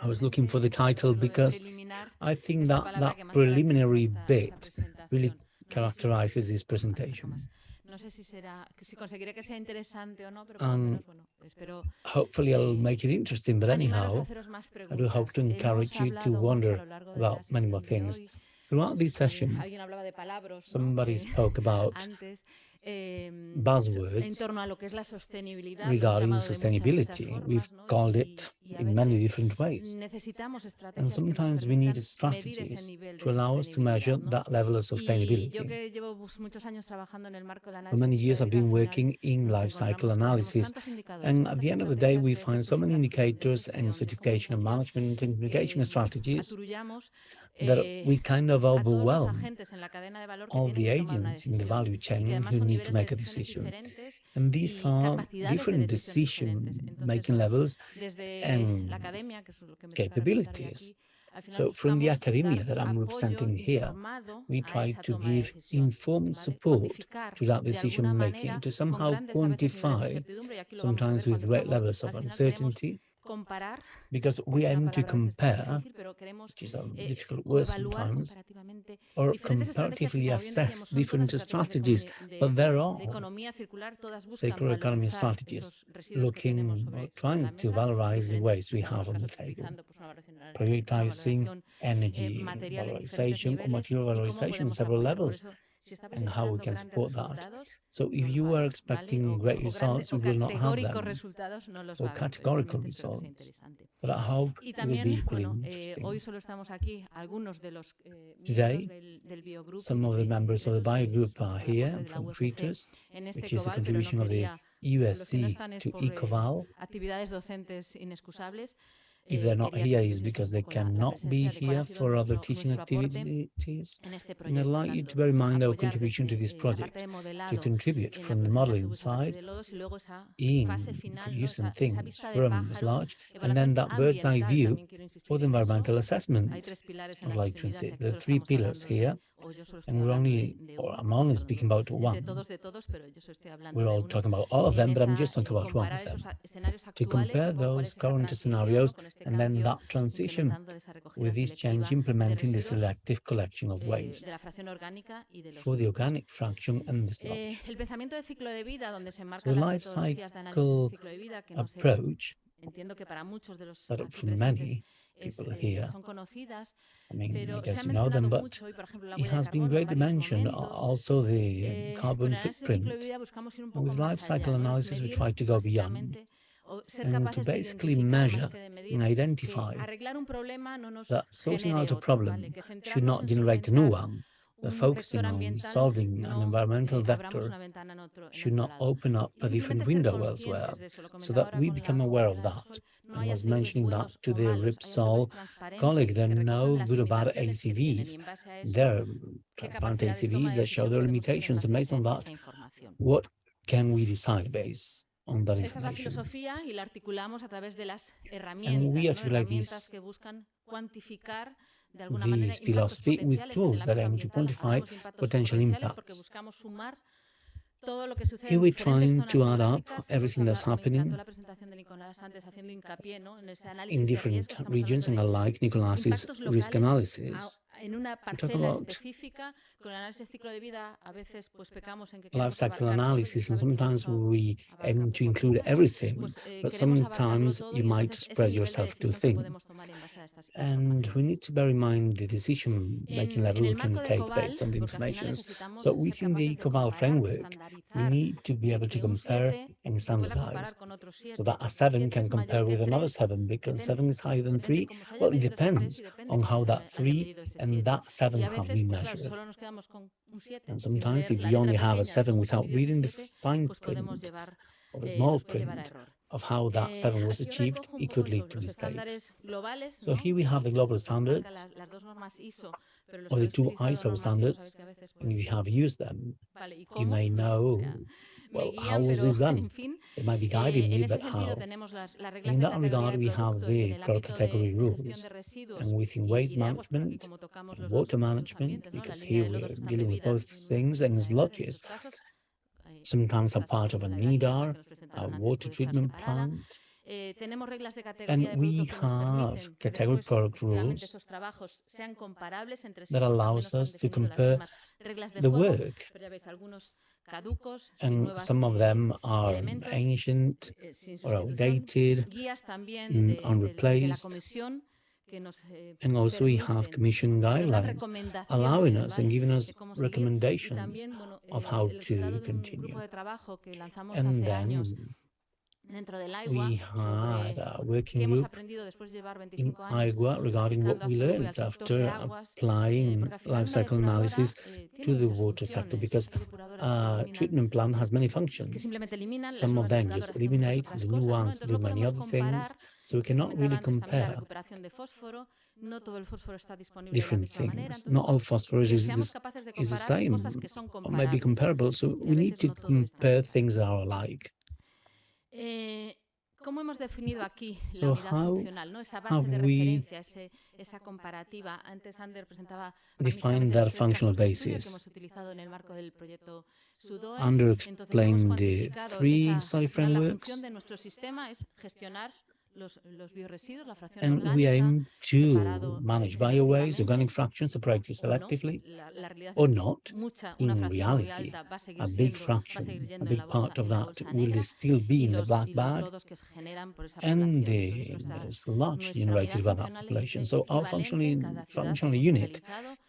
I was looking for the title because I think that that preliminary bit really characterizes this presentation. And hopefully I'll make it interesting, but anyhow, I do hope to encourage you to wonder about many more things. Throughout this session, somebody spoke about buzzwords regarding sustainability. We've called it in many different ways. And sometimes we need strategies to allow us to measure that level of sustainability. For many years, I've been working in life cycle analysis. And at the end of the day, we find so many indicators and certification and management and communication strategies that we kind of overwhelm all the agents in the value chain who need to make a decision. And these are different decision-making levels and capabilities. So from the academia that I'm representing here, we try to give informed support to that decision-making, to somehow quantify, sometimes with great levels of uncertainty, because we aim to compare, which is a difficult word sometimes, or comparatively assess different strategies, but there are circular economy strategies looking or trying to valorize the waste we have on the table, prioritizing energy valorization or material valorization on several levels, and how we can support that. So if you are expecting great results, we will not have them, or categorical results. But I hope it will be equally interesting. Today, some of the members of the bio group are here from treaters, which is a contribution of the USC to ECOVAL. If they're not here, it's because they cannot be here for other teaching activities. And I'd like you to bear in mind our contribution to this project, to contribute from the modeling side in producing things from sludge, and then that bird's eye view for the environmental assessment. I'd like to insist there are 3 pillars here, and I'm only speaking about one. We're all talking about all of them, but I'm just talking about one of them. To compare those current scenarios and then that transition with this change implementing the selective collection of waste for the organic fraction and the sludge. So the life cycle approach that for many people here, I mean, I guess you know them, but it has been greatly mentioned, also the carbon footprint. And with life cycle analysis, we try to go beyond and to basically measure and identify that sorting out a problem should not generate a new one. The focusing on solving an environmental vector should not open up a different window elsewhere, so that we become aware of that. I was mentioning that to the Ripsol colleague. There are no good or bad ACVs. There are transparent ACVs that show their limitations, and based on that, what can we decide based on that information? And we articulate this philosophy with tools that aim to quantify potential impacts. Here we're trying to add up everything that's happening in different regions, and unlike Nicolas's risk analysis, we talk about life cycle analysis, and sometimes we aim to include everything, but sometimes you might spread yourself too thin. And we need to bear in mind the decision-making level we can take based on the information. So within the ECOVAL framework, we need to be able to compare and standardize, so that a 7 can compare with another 7, because 7 is higher than 3. Well, it depends on how that 3 and that 7 have been measured. And sometimes if we only have a 7 without reading the fine print or the small print of how that 7 was achieved, it could lead to mistakes. So here we have the global standards, or the 2 ISO standards, and if you have used them, you may know, well, how was this done? It might be guiding me, but how? In that regard, we have the category rules, and within waste management, water management, because here we are dealing with both things, and sludges. sometimes are part of a NEDAR, a water treatment plant. And we have category product rules that allows us to compare the work. And some of them are ancient or outdated, unreplaced. And also we have commission guidelines allowing us and giving us recommendations of how to continue. And then we had a working group in IGUA regarding what we learned after applying life cycle analysis to the water sector, because a treatment plant has many functions. Some of them just eliminate, the new ones do many other things, so we cannot really compare different things. Not all phosphorus is the same, or maybe comparable, so we need to compare things that are alike. So how have we defined that functional basis? Ander explained the 3 study frameworks, and we aim to manage biowaste, organic fractions separated selectively, or not. In reality, a big fraction, a big part of that will still be in the black bag and the sludge generated by that population. So our functional unit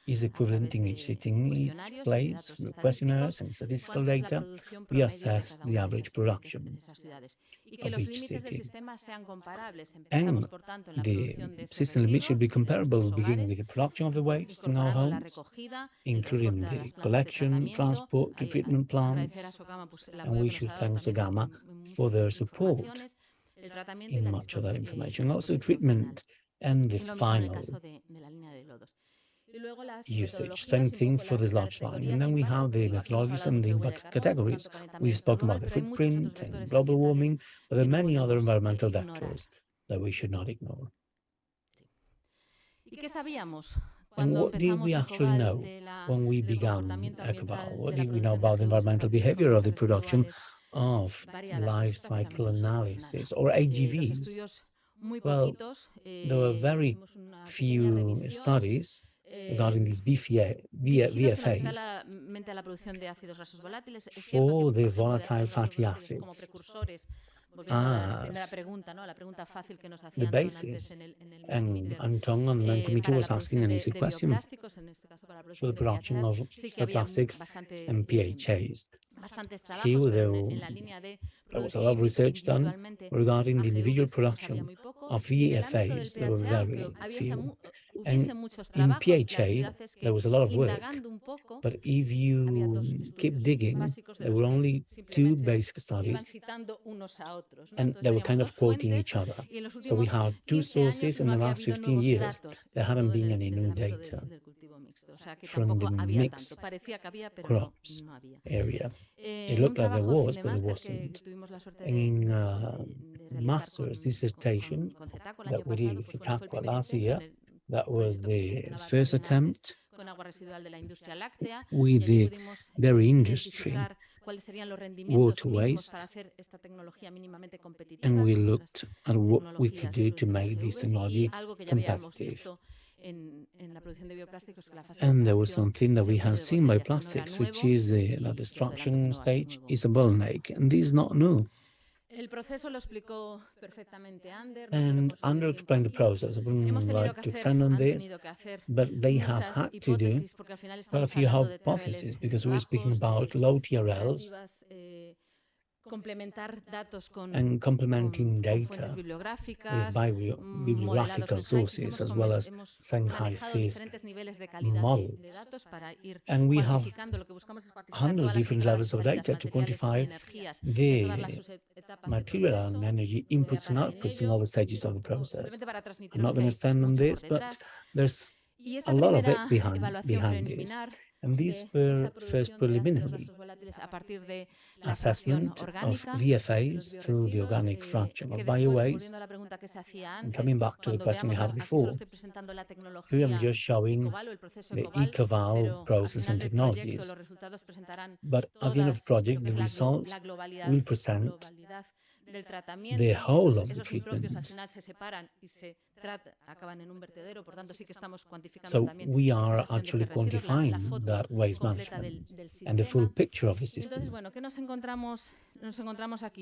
is equivalent in each sitting, each place, through questionnaires and statistical data. We assess the average production of each city. And the system limit should be comparable, beginning with the production of the waste in our homes, including the collection, transport to treatment plants. And we should thank Sogama for their support in much of that information. Also treatment and the final usage. Same thing for the sludge line. And then we have the methodologies and the impact categories. We've spoken about the footprint and global warming, but there are many other environmental vectors that we should not ignore. And what did we actually know when we began ECOVAL? What did we know about the environmental behavior of the production of life cycle analysis, or AGVs? Well, there were very few studies regarding these VFAs for the volatile fatty acids as the basis. And Anton on the Mentimeter was asking an easy question for the production of plastics and PHAs. Here there was a lot of research done regarding the individual production of VFAs. There were very few. And in PHA, there was a lot of work. But if you keep digging, there were only 2 basic studies, and they were kind of quoting each other. So we had 2 sources in the last 15 years. There haven't been any new data from the mixed crops area. It looked like there was, but there wasn't. And in master's dissertation that we did with Itaqua last year, that was the first attempt with the dairy industry, water waste, and we looked at what we could do to make this technology competitive. And there was something that we had seen by plastics, which is the destruction stage is a bottleneck, and this is not new. And Ander explained the process. I wouldn't like to extend on this, but they have had to do quite a few hypotheses, because we were speaking about low TRLs and complementing data with bibliographical sources, as well as Shanghai CIS models. And we have handled different levels of data to quantify the material and energy inputs and outputs in all the stages of the process. I'm not going to stand on this, but there's a lot of it behind this. And these were first preliminary assessment of VFAs through the organic fraction of biowaste. And coming back to the question we had before, here I'm just showing the ECOVAL process and technologies. But at the end of the project, the results will present the whole of the treatment. So we are actually quantifying that waste management and the full picture of the system.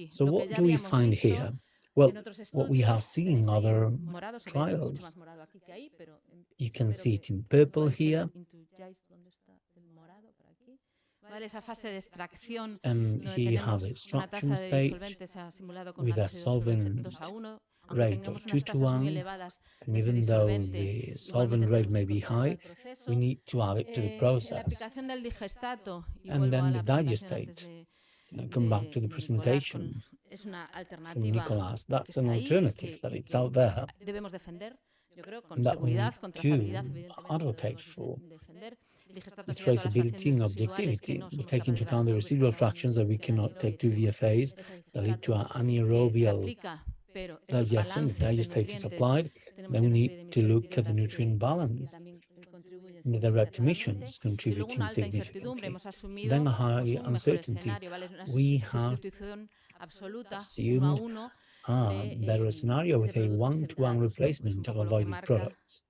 So what do we find here? Well, what we have seen in other trials, you can see it in purple here. And here you have the extraction stage with a solvent rate of 2:1, and even though the solvent rate may be high, we need to add it to the process. And then the digestate. Come back to the presentation from Nicolas. That's an alternative that it's out there and that we need to advocate for. The traceability and objectivity. We take into account the residual fractions that we cannot take to VFAs that lead to an anaerobial digestion. The digestate is applied, then we need to look at the nutrient balance. And the direct emissions contributing significantly. Then a high uncertainty. We have assumed a better scenario with a one-to-one replacement of avoided products.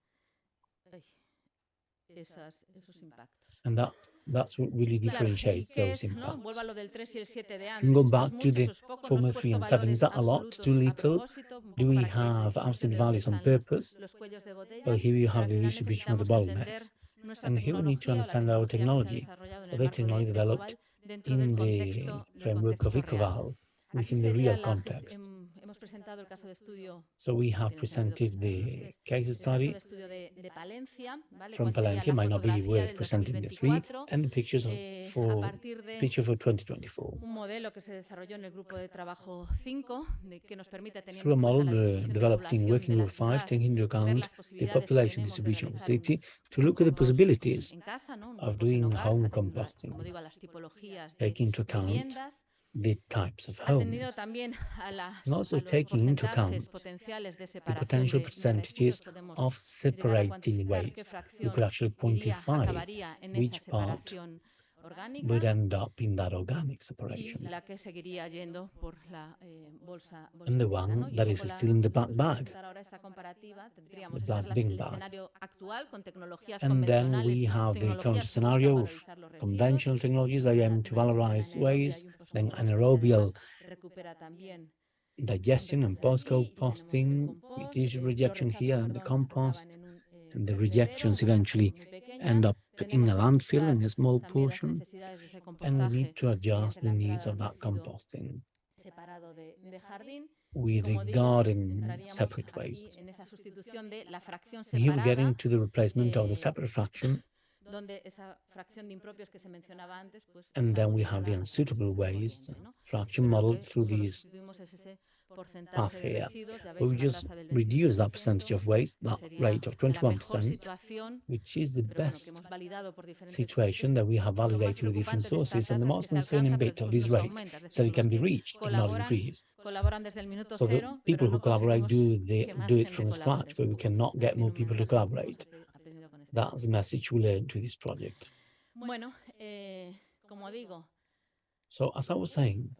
And that's what really differentiates those impacts. And go back to the former 3 and 7. Is that a lot? Too little? Do we have absolute values on purpose? Well, here you have the distribution of the bottlenecks. And here we need to understand our technology, or the technology developed in the framework of ECOVAL within the real context. So we have presented the case study from Palencia, might not be worth presenting the 3, and the pictures for 2024. Through a model developed in Working Group 5, taking into account the population distribution of the city, to look at the possibilities of doing home composting, taking into account the types of homes, and also taking into account the potential percentages of separating waste. We could actually quantify which part would end up in that organic separation, and the one that is still in the black bag, the black bin bag. And then we have the current scenario of conventional technologies that aim to valorize waste, then anaerobial digestion and post-composting with this rejection here and the compost, and the rejections eventually end up in a landfill in a small portion, and we need to adjust the needs of that composting with the garden separate waste. And here we get into the replacement of the separate fraction, and then we have the unsuitable waste fraction modeled through these path here. But we just reduce that percentage of waste, that rate of 21%, which is the best situation that we have validated with different sources. And the most concerning bit of this rate is that it can be reached, but not increased. So the people who collaborate do it from scratch, but we cannot get more people to collaborate. That's the message we learned to this project. So as I was saying,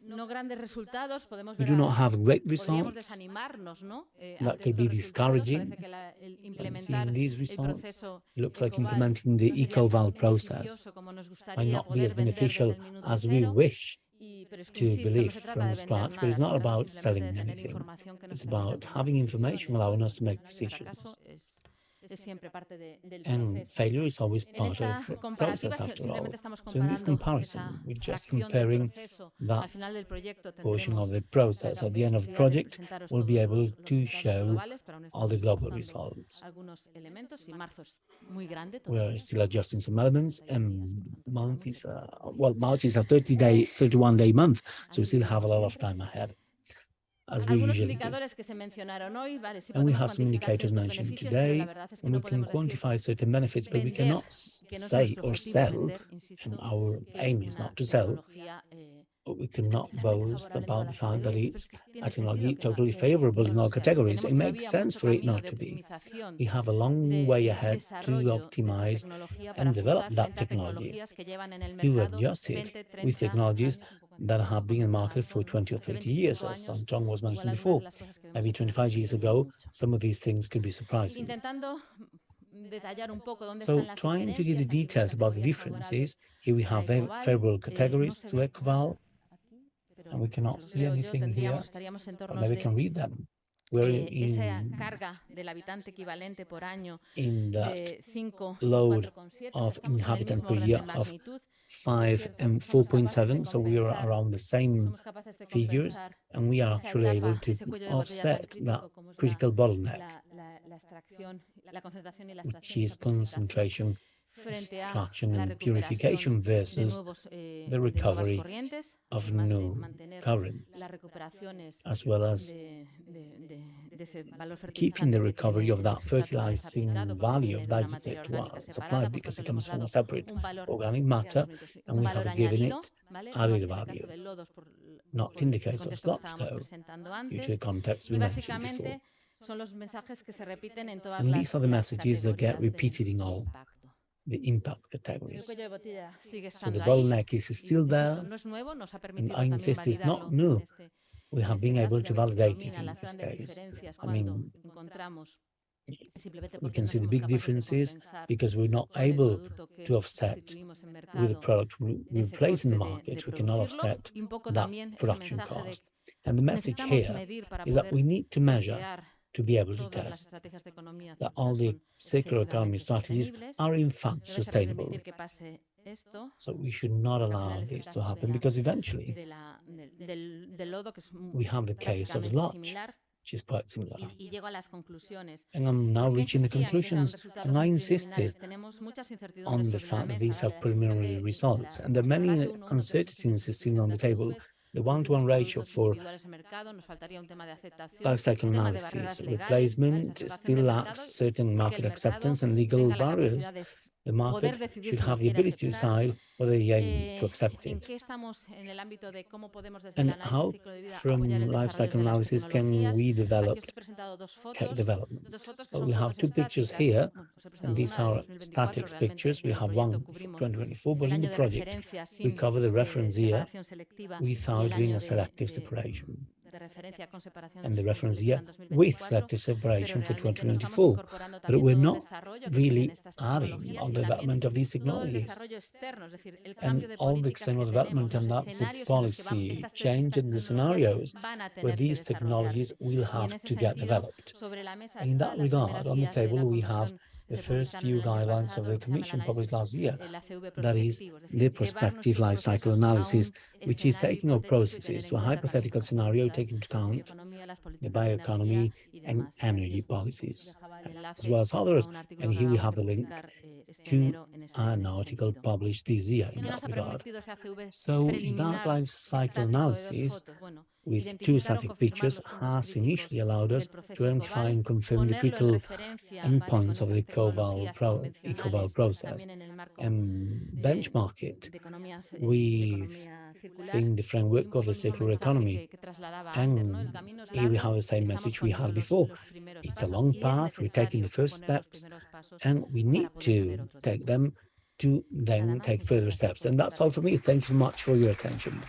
we do not have great results. That could be discouraging. And seeing these results, it looks like implementing the ECOVAL process might not be as beneficial as we wish to believe from scratch, but it's not about selling anything. It's about having information allowing us to make decisions. And failure is always part of the process after all. So in this comparison, we're just comparing that portion of the process. At the end of the project, we'll be able to show all the global results. We're still adjusting some elements, and March is a 31-day month, so we still have a lot of time ahead. as we usually do. And we have some indicators mentioned today, and we can quantify certain benefits, but we cannot say or sell, and our aim is not to sell, but we cannot boast about the fact that it's a technology totally favorable in all categories. It makes sense for it not to be. We have a long way ahead to optimize and develop that technology, to adjust it with technologies that have been in the market for 20 or 30 years, as Anton was mentioned before. Maybe 25 years ago, some of these things could be surprising. So, trying to give the details about the differences, here we have favorable categories to ECOVAL, and we cannot see anything here, but maybe we can read them. We're in that load of inhabitants per year of 5 and 4.7, so we are around the same figures, and we are actually able to offset that critical bottleneck, which is concentration, extraction, and purification versus the recovery of new currents, as well as keeping the recovery of that fertilizing value of digestate to our supply, because it comes from a separate organic matter, and we have given it added value. Not in the case of sludge, though, due to the context we mentioned before. And these are the messages that get repeated in all the impact categories. So the bottleneck is still there, and I insist it's not new. We have been able to validate it in this case. I mean, we can see the big differences because we're not able to offset with the product we replace in the market. We cannot offset that production cost. And the message here is that we need to measure to be able to test that all the circular economy strategies are in fact sustainable. So we should not allow this to happen, because eventually we have the case of sludge, which is quite similar. And I'm now reaching the conclusions, and I insisted on the fact that these are preliminary results, and there are many uncertainties still on the table. The 1-to-1 ratio for life cycle analysis replacement still lacks certain market acceptance and legal barriers. The market should have the ability to decide whether they aim to accept it. And how, from life cycle analysis, can we develop development? Well, we have two pictures here, and these are static pictures. We have one for 2024, but in the project, we cover the reference year without doing a selective separation, and the reference year with selective separation for 2024. But we're not really adding on the development of these technologies. And all the external development and that food policy change in the scenarios where these technologies will have to get developed. And in that regard, on the table, we have the first few guidelines of the Commission published last year, that is the prospective life cycle analysis, which is taking our processes to a hypothetical scenario, taking into account the bioeconomy and energy policies, as well as others. And here we have the link to an article published this year in that regard. So that life cycle analysis with two static pictures has initially allowed us to identify and confirm the critical endpoints of the ECOVAL process and benchmark it within the framework of the circular economy. And here we have the same message we had before. It's a long path, we're taking the first steps, and we need to take them to then take further steps. And that's all for me. Thank you so much for your attention.